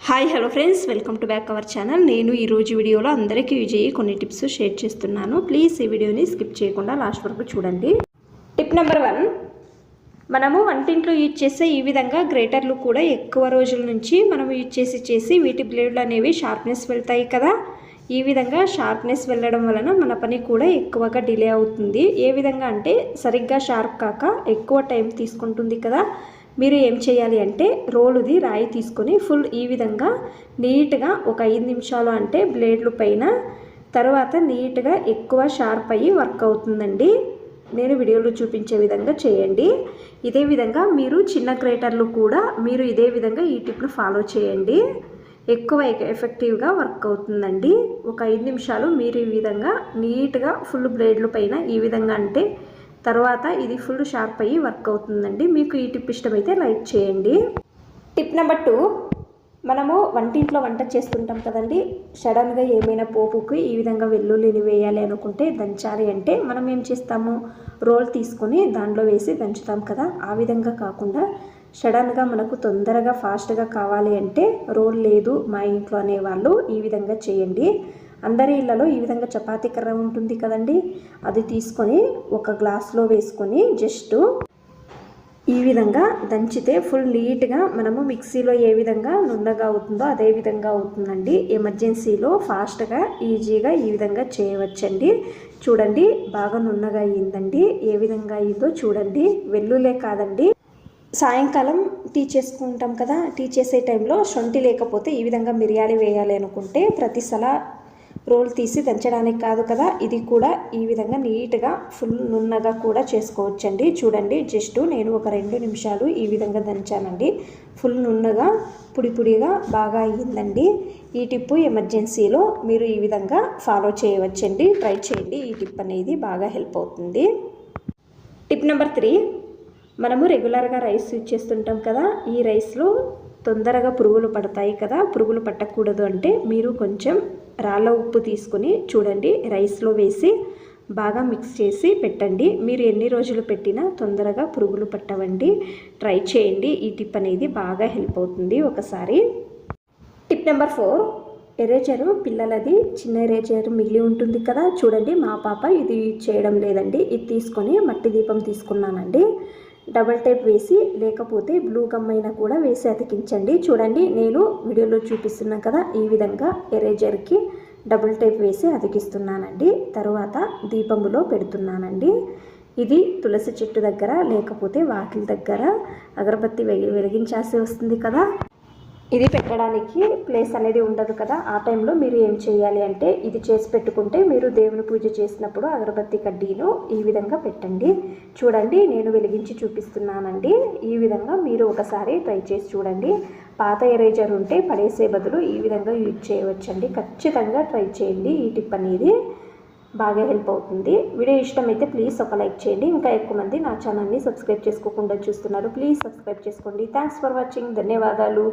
Hi hello friends, welcome to back our channel. నేను ఈరోజు వీడియోలో అందరికీ యూజ్ అయ్యే కొన్ని టిప్స్ షేర్ చేస్తున్నాను. ప్లీజ్ ఈ వీడియోని స్కిప్ చేయకుండా లాస్ట్ వరకు చూడండి. టిప్ నెంబర్ 1, మనము వంటింట్లో యూజ్ చేసే ఈ విధంగా గ్రేటర్లు కూడా ఎక్కువ రోజుల నుంచి మనం యూజ్ చేసి వీటి బ్లేడ్లు అనేవి షార్ప్నెస్ వెళ్తాయి కదా. ఈ విధంగా షార్ప్నెస్ వెళ్ళడం వలన మన పని కూడా ఎక్కువగా డిలే అవుతుంది. ఏ విధంగా అంటే సరిగ్గా షార్ప్ కాక ఎక్కువ టైం తీసుకుంటుంది కదా. మీరు ఏం చేయాలి అంటే రోలుది రాయి తీసుకొని ఫుల్ ఈ విధంగా నీట్గా ఒక 5 నిమిషాలు అంటే బ్లేడ్లు పైన తర్వాత నీట్గా ఎక్కువ షార్ప్ అయ్యి వర్క్ అవుతుందండి. నేను వీడియోలో చూపించే విధంగా చేయండి. ఇదే విధంగా మీరు చిన్న గ్రేటర్లు కూడా మీరు ఇదే విధంగా ఈ టిప్ను ఫాలో చేయండి. ఎక్కువ ఎఫెక్టివ్గా వర్క్ అవుతుందండి. ఒక 5 నిమిషాలు మీరు ఈ విధంగా నీట్గా ఫుల్ బ్లేడ్లు పైన ఈ విధంగా అంటే తర్వాత ఇది ఫుల్ షార్ప్ అయ్యి వర్క్ అవుతుందండి. మీకు ఈ టిప్ ఇష్టమైతే లైక్ చేయండి. టిప్ నెంబర్ 2, మనము వంటింట్లో వంట చేస్తుంటాం కదండి. సడన్గా ఏమైనా పోపుకి ఈ విధంగా వెల్లుల్లిని వేయాలి అనుకుంటే, దంచాలి అంటే మనం ఏం చేస్తాము, రోల్ తీసుకొని దాంట్లో వేసి దంచుతాం కదా. ఆ విధంగా కాకుండా సడన్గా మనకు తొందరగా ఫాస్ట్గా కావాలి అంటే రోల్ లేదు మా ఇంట్లో అనేవాళ్ళు ఈ విధంగా చేయండి. అందరి ఇళ్ళలో ఈ విధంగా చపాతీ కర్ర ఉంటుంది కదండి. అది తీసుకొని ఒక గ్లాస్లో వేసుకొని జస్ట్ ఈ విధంగా దంచితే ఫుల్ నీట్గా మనము మిక్సీలో ఏ విధంగా నున్నగా అవుతుందో అదే విధంగా అవుతుందండి. ఎమర్జెన్సీలో ఫాస్ట్గా ఈజీగా ఈ విధంగా చేయవచ్చండి. చూడండి, బాగా నున్నగా అయ్యిందండి. ఏ విధంగా అయ్యిందో చూడండి. వెల్లుల్లే కాదండి, సాయంకాలం టీ చేసుకుంటాం కదా, టీ చేసే టైంలో శొంఠి లేకపోతే ఈ విధంగా మిరియాలు వేయాలి అనుకుంటే ప్రతిసలా రోల్ తీసి దంచడానికి కాదు కదా, ఇది కూడా ఈ విధంగా నీట్గా ఫుల్ నున్నగా కూడా చేసుకోవచ్చండి. చూడండి, జస్ట్ నేను ఒక 2 నిమిషాలు ఈ విధంగా దంచానండి. ఫుల్ నున్నగా పొడిగా బాగా అయ్యిందండి. ఈ టిప్పు ఎమర్జెన్సీలో మీరు ఈ విధంగా ఫాలో చేయవచ్చండి. ట్రై చేయండి. ఈ టిప్ అనేది బాగా హెల్ప్ అవుతుంది. టిప్ నెంబర్ 3, మనము రెగ్యులర్గా రైస్ యూజ్ చేస్తుంటాం కదా. ఈ రైస్లో తొందరగా పురుగులు పడతాయి కదా. పురుగులు పట్టకూడదు అంటే మీరు కొంచెం రాళ్ళ ఉప్పు తీసుకొని చూడండి రైస్లో వేసి బాగా మిక్స్ చేసి పెట్టండి. మీరు ఎన్ని రోజులు పెట్టినా తొందరగా పురుగులు పట్టవండి. ట్రై చేయండి. ఈ టిప్ అనేది బాగా హెల్ప్ అవుతుంది ఒకసారి. టిప్ నెంబర్ 4, ఎరేజరు పిల్లలది చిన్న ఎరేజర్ మిగిలి ఉంటుంది కదా. చూడండి, మా పాప ఇది యూజ్ చేయడం లేదండి. ఇది తీసుకొని మట్టి దీపం తీసుకున్నానండి. డబల్ టేప్ వేసి లేకపోతే బ్లూ గమ్ అయినా కూడా వేసి అతికించండి. చూడండి, నేను వీడియోలో చూపిస్తున్నాను కదా, ఈ విధంగా ఎరేజర్కి డబుల్ టేప్ వేసి అతికిస్తున్నానండి. తర్వాత దీపములో పెడుతున్నానండి. ఇది తులసి చెట్టు దగ్గర లేకపోతే వాకిలి దగ్గర అగరబత్తి వెలిగించాల్సి వస్తుంది కదా. ఇది పెట్టడానికి ప్లేస్ అనేది ఉండదు కదా. ఆ టైంలో మీరు ఏం చేయాలి అంటే ఇది చేసి పెట్టుకుంటే మీరు దేవుని పూజ చేసినప్పుడు అగరబత్తి కడ్డీను ఈ విధంగా పెట్టండి. చూడండి, నేను వెలిగించి చూపిస్తున్నానండి. ఈ విధంగా మీరు ఒకసారి ట్రై చేసి చూడండి. పాత ఎరేజర్ ఉంటే పడేసే బదులు ఈ విధంగా యూజ్ చేయవచ్చండి. ఖచ్చితంగా ట్రై చేయండి. ఈ టిప్ అనేది బాగా హెల్ప్ అవుతుంది. వీడియో ఇష్టమైతే ప్లీజ్ ఒక లైక్ చేయండి. ఇంకా ఎక్కువ మంది నా ఛానల్ని సబ్స్క్రైబ్ చేసుకోకుండా చూస్తున్నారు. ప్లీజ్ సబ్స్క్రైబ్ చేసుకోండి. Thanks for watching. ధన్యవాదాలు.